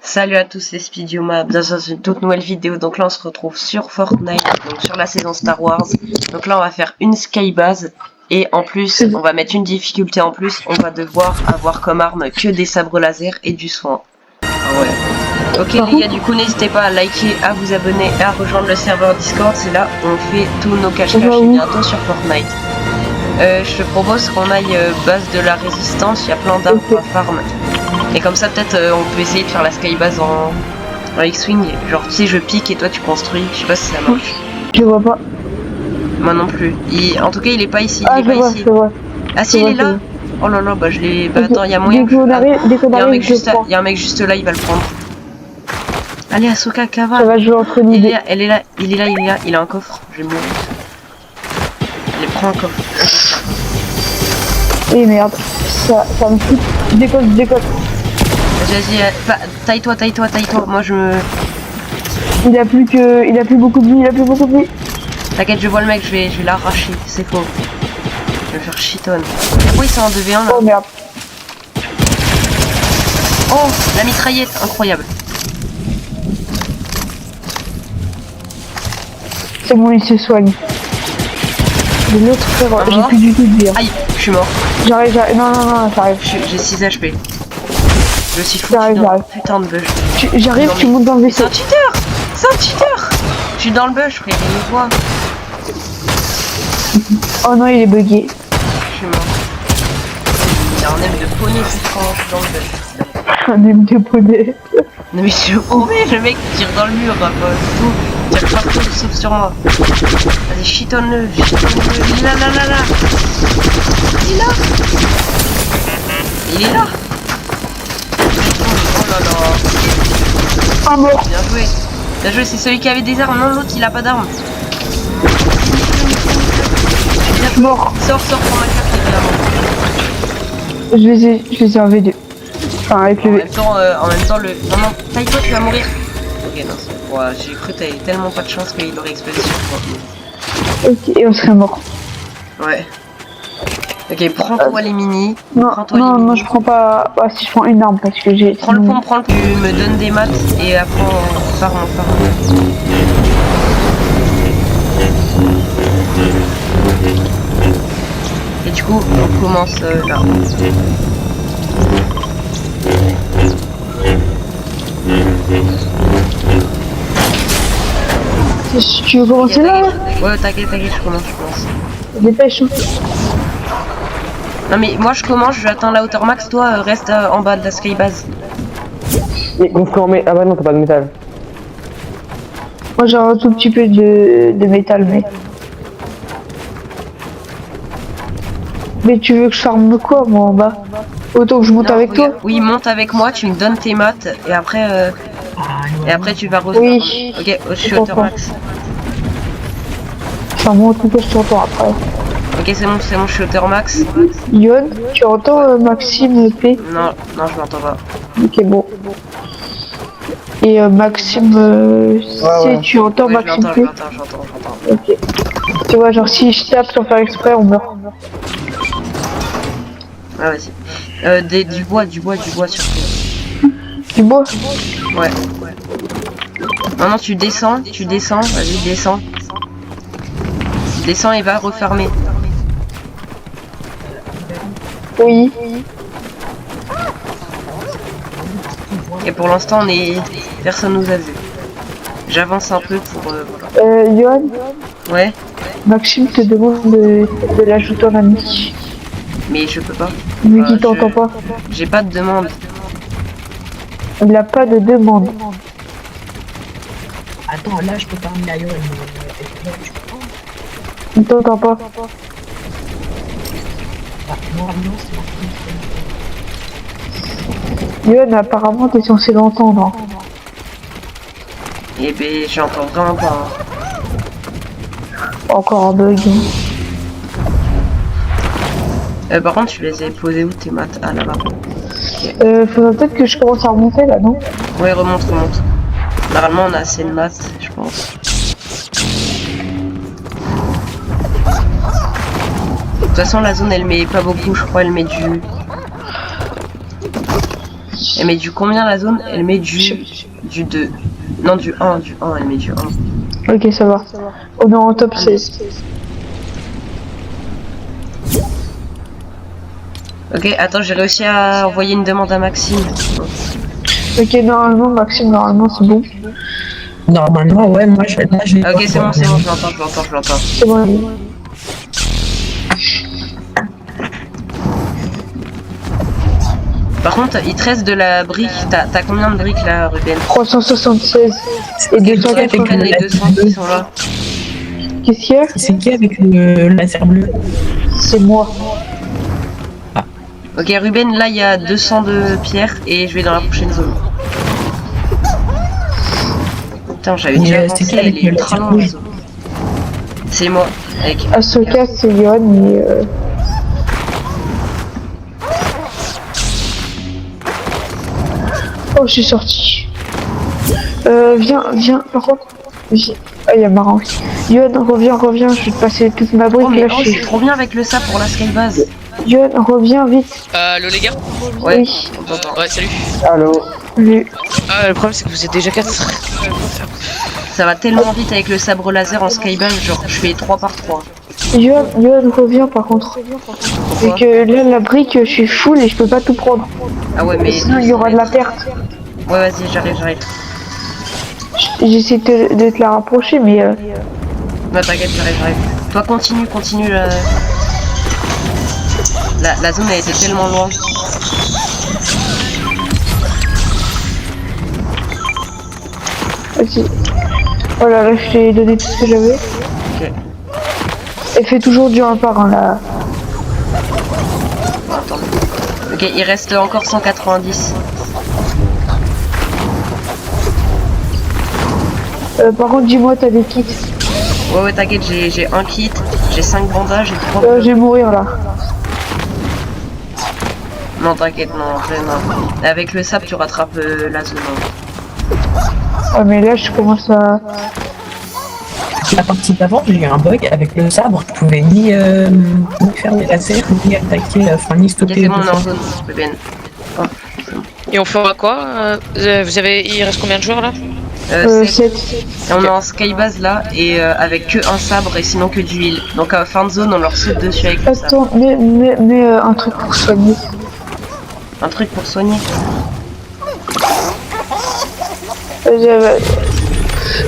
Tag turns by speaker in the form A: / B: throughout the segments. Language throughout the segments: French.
A: Salut à tous, c'est Speedioma, bienvenue dans une toute nouvelle vidéo. Donc là on se retrouve sur Fortnite, donc sur la saison Star Wars. Donc là on va faire une skybase et en plus on va mettre une difficulté en plus. On va devoir avoir comme arme que des sabres laser et du soin. Ah ouais. Ok les gars, du coup n'hésitez pas à liker, à vous abonner et à rejoindre le serveur Discord. C'est là où on fait tous nos cache-cache et bientôt sur Fortnite. Je te propose qu'on aille base de la résistance, il y a plein d'arbres à farm. Et comme ça peut-être on peut essayer de faire la skybase en X-Wing. Genre tu sais je pique et toi tu construis, je sais pas si ça marche.
B: Je vois pas.
A: Moi non plus. En tout cas il est pas ici,
B: Ah,
A: il est pas ici. Ah si il est là. Oh là là, bah je l'ai... Bah attends, il y a moyen que... Il y a un mec juste là, il va le prendre. Allez Ahsoka, Kava.
B: Ça va jouer entre nous deux.
A: Il est là, il a un coffre, je vais mourir. Allez, prends un coffre.
B: Eh merde, ça me fout. Décolle.
A: Vas-y, taille-toi, moi je me...
B: Il a plus beaucoup de vie,
A: T'inquiète, je vois le mec, je vais l'arracher, c'est faux. Je vais faire shiton. Pourquoi il s'est en 2v1 là?
B: Oh merde.
A: Oh, la mitraillette, incroyable.
B: C'est bon, il se soigne. De l'autre frère, j'ai plus du tout de vie.
A: Aïe, je suis mort.
B: J'arrive. Non, j'arrive.
A: J'ai 6 HP. Je suis fou.
B: J'arrive.
A: Putain de bush.
B: J'arrive, tu montes dans le vaisseau.
A: C'est un cheater. Je suis dans le bush, frère, il me voit.
B: Oh non, il est bugué.
A: Je suis mort. Il y a un aime de poney qui tranche dans le bush.
B: Un aime de poney.
A: Non mais je promets, le mec tire dans le mur, pas tout. Tire partout sauf sur moi. Vas-y, chitonne-le. Il est là. Il est là. Oh là là.
B: Ah mort.
A: Bien joué, c'est celui qui avait des armes. Non, l'autre il a pas d'armes.
B: Mort.
A: Sors, prends ma carte,
B: Je les ai en V2. Enfin, avec le V.
A: En même temps, le... Non, taille-toi, tu vas mourir. Ok, non, ouais, j'ai cru que t'avais tellement pas de chance qu'il aurait explosé sur toi.
B: Ok, et on serait mort.
A: Ouais. Ok, prends-toi les mini.
B: Non, je prends pas... Ah, si je prends une arme, parce que j'ai...
A: Prends le pont, Tu me donnes des maths, et après on part. Et du coup, on commence là.
B: Tu veux commencer là?
A: Ouais, t'inquiète, je commence.
B: Dépêche.
A: Non mais moi je commence, je vais atteindre la hauteur max, toi reste en bas de la skybase.
C: Mais on met... Ah bah non, t'as pas de métal.
B: Moi j'ai un tout petit peu de métal, mais... Mais tu veux que je farme quoi, moi, en bas? Autant que je monte avec toi?
A: Oui, monte avec moi, tu me donnes tes maths, et après tu vas refaire.
B: Oui.
A: Ok, je suis hauteur max.
B: Enfin, moi, en tout cas, je t'entends après.
A: Ok, c'est bon, je suis hauteur max.
B: Yon, tu entends Maxime P?
A: Non, je m'entends pas.
B: Ok, bon. Et Maxime C, tu entends Maxime P?
A: J'entends.
B: Ok. Tu vois, genre, si je tape sans faire exprès, on meurt.
A: Ah, vas-y. Du bois surtout.
B: Du bois?
A: Ouais. Non, tu descends, vas-y, descends. Descends et va refermer.
B: Oui.
A: Et pour l'instant, personne nous a vu. J'avance un peu pour... voilà.
B: Yohan,
A: Ouais,
B: Maxime te demande de l'ajouter en ami.
A: mais je peux pas.
B: Vu qu'il t'entend pas.
A: J'ai pas de demande.
B: Il a pas de demande.
D: Attends, là je peux pas emmener Yohan.
B: Il t'entend pas.
D: Ah, non, c'est marqué.
B: Yohan, apparemment, t'es censé l'entendre.
A: Eh ben, j'entends vraiment pas.
B: Encore un bug.
A: Par contre, tu les as posés où tes maths? Ah, là-bas.
B: Faudrait peut-être que je commence à remonter là, non?
A: Ouais, remonte. Normalement, on a assez de maths, je pense. De toute façon, la zone, elle met pas beaucoup, je crois, elle met du... Elle met du combien la zone? Elle met du 2. Non, du 1, elle met du 1.
B: Ok, ça va. On est en top 16.
A: Ok, attends, j'ai réussi à envoyer une demande à Maxime.
B: Ok, normalement, Maxime, c'est bon.
D: Normalement, ouais, moi, là, j'ai...
A: Ah, ok, c'est bon, je l'entends.
B: C'est bon, allez.
A: Par contre, il te reste de la brique. T'as combien de briques là, Ruben?
B: 376 et 280.
A: Les 200 qui sont là.
B: Qu'est-ce qu'il y a?
D: C'est qui avec le laser bleu?
B: C'est moi.
A: Ok, Ruben, là il y a 200 de pierre et je vais dans la prochaine zone. Putain, j'avais déjà avancé,
D: qui
A: elle
D: avec
A: est
D: le
A: ultra
D: laser
A: loin
D: bleu?
A: la zone. C'est moi, avec...
B: Ahsoka, c'est Yohan et Oh, je suis sorti. Viens, par contre. Viens. Ah, il y a marrant. Yohan, reviens, je vais te passer toute ma brique
A: Oh, mais
B: là.
A: oh, c'est trop bien avec le sap pour la skybase.
B: Yohan, reviens vite.
E: Allô les gars.
A: Ouais,
B: Oui.
A: on t'entend.
E: Ouais, salut.
C: Allô.
B: Oui.
E: Ah, le problème c'est que vous êtes déjà 4.
A: Ça va tellement vite avec le sabre laser en skybase, genre je fais 3 par 3.
B: Yohan, reviens par contre. C'est que là, la brique, je suis full et je peux pas tout prendre.
A: Ah ouais, mais...
B: Sinon, il y aura de la perte.
A: Ouais, vas-y, j'arrive.
B: J'essaie de te la rapprocher, mais
A: Bah t'inquiète, j'arrive. Toi, continue la zone, elle était tellement loin.
B: vas-y. Voilà, là, je t'ai donné tout ce que j'avais.
A: Ok.
B: Et fais toujours du 1 par 1 là.
A: Attends. Ok, il reste encore 190.
B: Par contre, dis-moi, t'as des kits.
A: Ouais, t'inquiète, j'ai un kit, j'ai 5 bandages et 3...
B: Je vais mourir là.
A: Non, t'inquiète, non, en vrai, non. Avec le sap, tu rattrapes la zone. Hein.
B: Ah, mais là, je commence à.
D: La partie d'avant, j'ai eu un bug avec le sabre. Je pouvais ni faire les lasers, ni attaquer, enfin, ni
A: Ok,
D: stopper.
A: c'est bon, on est en
D: le
A: zone, Ruben. Oh,
E: Et on fera quoi il reste combien de joueurs là?
A: 7.
B: 7.
A: Et on est en skybase là, et avec que un sabre et sinon que du heal. Donc à fin de zone, on leur saute dessus avec le sabre.
B: Attends, mais un truc pour soigner.
A: Un truc pour soigner.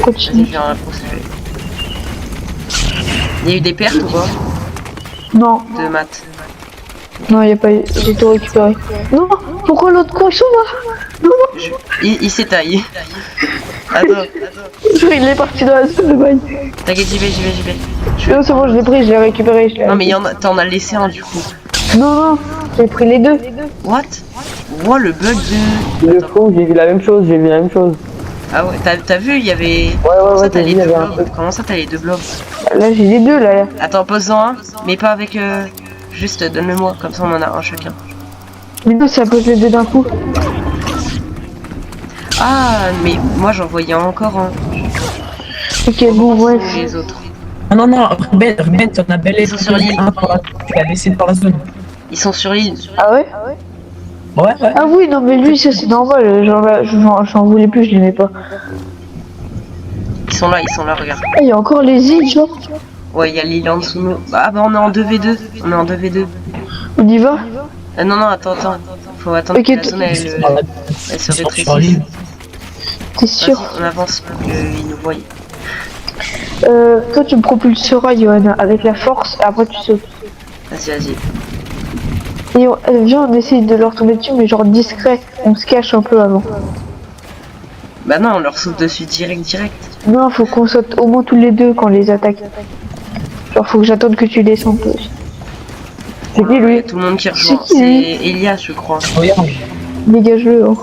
B: Continue.
A: Vas-y, viens, on va procéder. Il y a eu des pertes ou pas?
B: Non,
A: De maths.
B: non, y a pas eu. J'ai tout récupéré. Non, pourquoi l'autre con ils sont là? Non,
A: Il s'est taillé. Attends.
B: il est parti dans la zone de bail.
A: T'inquiète, j'y vais.
B: Non, c'est bon, je l'ai pris, je l'ai récupéré.
A: Non, mais t'en as laissé un du coup.
B: Non, j'ai pris les deux.
A: What? Wow, le bug de...
C: Le fou, j'ai vu la même chose,
A: Ah ouais, t'as vu, il y avait...
C: Ouais,
A: t'as
C: t'as
A: les
C: vu, il y
A: deux
C: avait un
A: blobs.
C: truc.
A: Comment ça, t'as les deux blobs?
B: Là, j'ai les deux là.
A: Attends, pose-en un, mais pas avec... Juste, donne-le-moi, comme ça on en a un chacun.
B: Mais non, ça pose les deux d'un coup.
A: Ah, mais moi j'en voyais encore un.
B: Ok, bon, bref.
A: Les autres.
D: Ah non, Ruben, t'en as bel et
A: Ils sont sur l'île.
D: Tu l'as laissé dans la zone.
A: Ils sont sur l'île.
B: Ah ouais?
D: Ouais.
B: Ah oui, non, mais lui, ça c'est normal. Genre là, j'en voulais plus, je l'aimais pas.
A: Ils sont là, regarde.
B: Ah, il y a encore les îles, genre.
A: Ouais, il y a l'île en dessous de nous. Ah bah on est en 2v2.
B: On y va?
A: Non, attends. Faut attendre
B: Ok,
A: que la zone elle se
D: Sur
A: rétrécisse.
D: l'île.
B: T'es sûr?
A: Vas-y, on avance pour qu'ils nous voient.
B: Toi, tu me propulseras, Johanna, avec la force, et après tu sautes.
A: Vas-y.
B: Et viens, on essaye de leur tomber dessus, mais genre discret. On se cache un peu avant.
A: Bah non, on leur saute dessus direct.
B: Non, faut qu'on saute au moins tous les deux quand on les attaque. Genre, faut que j'attende que tu descendes. C'est qui lui?
A: Tout le monde qui rejoint.
B: C'est qui, lui?
A: C'est Elias, je crois.
D: Regarde.
B: Dégage-le. Hein.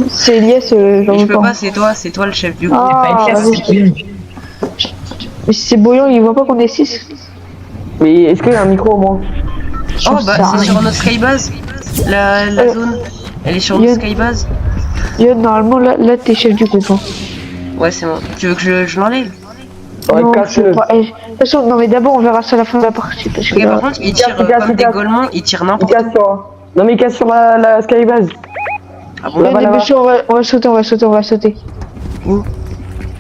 B: C'est Elias,
A: Mais
B: genre.
A: je peux pas, c'est toi le chef du groupe.
B: Ah,
D: Pas
B: vas-y. Mais si c'est bouillant, il voit pas qu'on est 6.
C: Mais est-ce qu'il y a un micro au moins?
A: Oh bah c'est sur notre skybase. La zone. Elle est sur notre skybase.
B: Yo, normalement, là t'es chef du groupe. Hein.
A: Ouais, c'est bon. Tu veux que je l'enlève?
C: Ouais,
B: Non,
C: cache-le.
B: faut pas. De toute façon, non, mais d'abord, on verra ça à la fin de la partie. Parce que
A: Ok,
B: là...
A: par contre, il tire
C: casse,
A: comme des
C: casse.
A: gaulements, il tire
C: Il
A: n'importe
C: casse sur... Non mais il casse sur la skybase.
A: Ah bon,
B: Ouais,
C: là-bas.
B: dépêche-toi, on va sauter, on va sauter, on va sauter.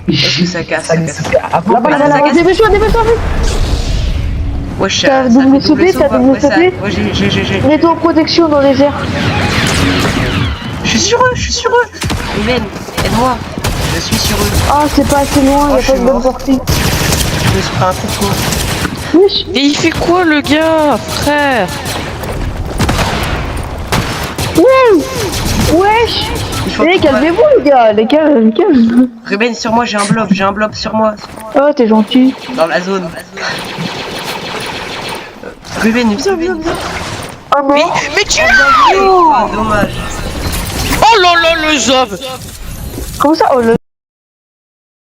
A: est-ce que ça casse, ça casse.
D: Avant,
C: Là-bas,
A: Ah,
C: là-bas,
A: ça
C: là-bas.
A: casse.
B: Dépêche-toi, dépêche-toi, vite.
A: Ouais, ça
B: T'as
A: fait
B: double
A: double
B: sauté,
A: saut,
B: t'as
A: quoi.
B: double
A: Ouais, ça-
B: sauté.
A: ouais, j'ai.
B: Mets-toi en protection dans les airs.
A: Je suis sur eux, je suis sur eux. Ruben, aide-moi. Je suis sur eux.
B: Ah, c'est pas assez loin,
A: Oh,
B: y a
A: je
B: pas
A: suis
B: de bonne
A: mort.
B: portée.
A: Je me suis pris un coup de poing.
B: Wesh,
E: Mais il fait quoi le gars, frère?
B: wesh.
A: Il faut
B: Eh,
A: que-
B: calmez-vous, les gars, les calme.
A: Ruben, sur moi, j'ai un blob sur moi.
B: Oh, t'es gentil.
A: Dans la zone. Ruben, viens.
B: Ah non.
E: Mais tu...
A: Oh, dommage.
E: Oh là là, le zov!
B: Comment ça? Oh, le...